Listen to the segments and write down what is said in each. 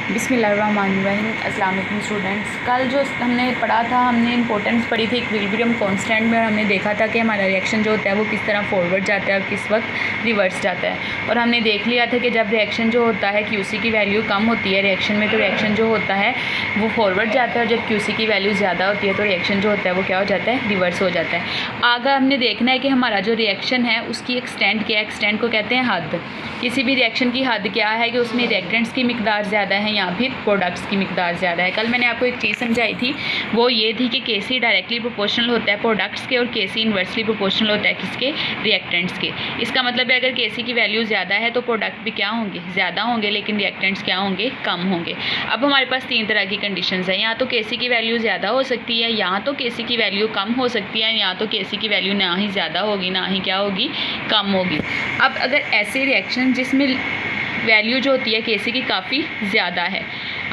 बिस्मिल्लाहिर्रहमानिर्रहीम। अस्सलाम वालेकुम स्टूडेंट्स। कल जो हमने पढ़ा था, हमने इंपॉर्टेंस पढ़ी थी इक्विलिब्रियम कांस्टेंट में, और हमने देखा था कि हमारा रिएक्शन जो होता है वो किस तरह फॉरवर्ड जाता है और किस वक्त रिवर्स जाता है। और हमने देख लिया था कि जब रिएक्शन जो होता है QC की वैल्यू कम होती है रिएक्शन में, तो रिएक्शन जो होता है वो फॉरवर्ड जाता है, और जब QC की वैल्यू ज़्यादा होती है तो रिएक्शन जो होता है वो क्या हो जाता है, रिवर्स हो जाता है। आगे हमने देखना है कि हमारा जो रिएक्शन है उसकी एक्सटेंट क्या है। एक्सटेंट को कहते हैं हद। किसी भी रिएक्शन की हद क्या है कि उसमें रिएक्टेंट्स की मिकदार ज़्यादा है या फिर प्रोडक्ट्स की मिकदार ज़्यादा है। कल मैंने आपको एक चीज़ समझाई थी, वो ये थी कि KC डायरेक्टली प्रोपोर्शनल होता है प्रोडक्ट्स के और KC इन्वर्सली प्रोपोर्शनल होता है किसके, रिएक्टेंट्स के। इसका मतलब है अगर KC की वैल्यू ज़्यादा है तो प्रोडक्ट भी क्या होंगे, ज़्यादा होंगे, लेकिन रिएक्टेंट्स क्या होंगे, कम होंगे। अब हमारे पास तीन तरह की कंडीशंस हैं, या तो KC की वैल्यू ज़्यादा हो सकती है, या तो KC की वैल्यू कम हो सकती है, या तो KC की वैल्यू ना ही ज़्यादा होगी ना ही क्या होगी, कम होगी। अब अगर ऐसे रिएक्शन जिसमें वैल्यू जो होती है KC की काफ़ी ज़्यादा है,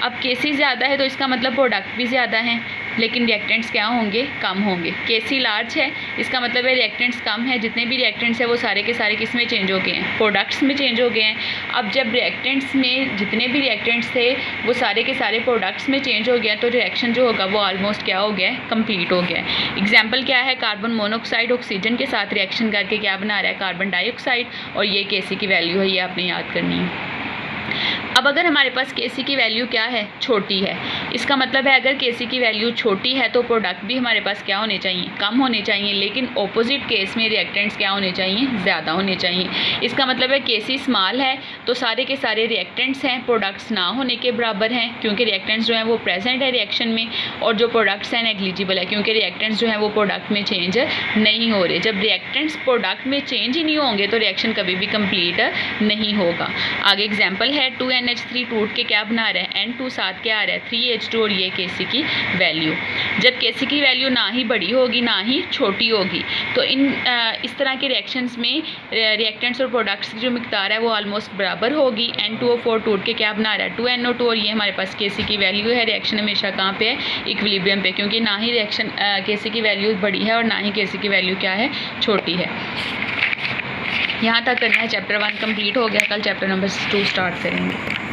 अब KC ज़्यादा है तो इसका मतलब प्रोडक्ट भी ज़्यादा हैं, लेकिन रिएक्टेंट्स क्या होंगे, कम होंगे। KC लार्ज है, इसका मतलब है रिएक्टेंट्स कम है, जितने भी रिएक्टेंट्स हैं वो सारे के सारे किस में चेंज हो गए हैं, प्रोडक्ट्स में चेंज हो गए हैं। अब जब रिएक्टेंट्स में जितने भी रिएक्टेंट्स थे वो सारे के सारे प्रोडक्ट्स में चेंज हो गया, तो रिएक्शन जो होगा वो ऑलमोस्ट क्या हो गया है, कंप्लीट हो गया है। एग्जाम्पल क्या है, कार्बन मोनोऑक्साइड ऑक्सीजन के साथ रिएक्शन करके क्या बना रहा है, कार्बन डाइऑक्साइड, और ये KC की वैल्यू है, ये आपने याद करनी है। अब अगर हमारे पास KC की वैल्यू क्या है, छोटी है, इसका मतलब है अगर KC की वैल्यू छोटी है तो प्रोडक्ट भी हमारे पास क्या होने चाहिए, कम होने चाहिए, लेकिन ऑपोजिट केस में रिएक्टेंट्स क्या होने चाहिए, ज़्यादा होने चाहिए। इसका मतलब है KC स्मॉल है तो सारे के सारे रिएक्टेंट्स हैं प्रोडक्ट्स ना होने के बराबर हैं, क्योंकि रिएक्टेंट्स जो हैं वो प्रेजेंट है रिएक्शन में, और जो प्रोडक्ट्स हैं नेग्लिजिबल है, क्योंकि रिएक्टेंट्स जो हैं वो प्रोडक्ट में चेंज नहीं हो रहे। जब रिएक्टेंट्स प्रोडक्ट में चेंज ही नहीं होंगे तो रिएक्शन कभी भी कंप्लीट नहीं होगा। आगे एग्जाम्पल है 2NH3 टूट के क्या बना रहा है, N2 साथ क्या आ रहा है, 3H2, और ये KC की वैल्यू। जब KC की वैल्यू ना ही बड़ी होगी ना ही छोटी होगी तो इस तरह के रिएक्शंस में रिएक्टेंट्स और प्रोडक्ट्स की जो मिकदार है वो ऑलमोस्ट बराबर होगी। N2O4 टूट के क्या बना रहा है, 2NO2, और ये हमारे पास KC की वैल्यू है। रिएक्शन हमेशा कहाँ पे है, इक्विलिब्रियम पे, क्योंकि ना ही रिएक्शन KC की वैल्यू बड़ी है और ना ही KC की वैल्यू क्या है, छोटी है। यहाँ तक करना है। चैप्टर 1 कंप्लीट हो गया, कल चैप्टर नंबर 2 स्टार्ट करेंगे।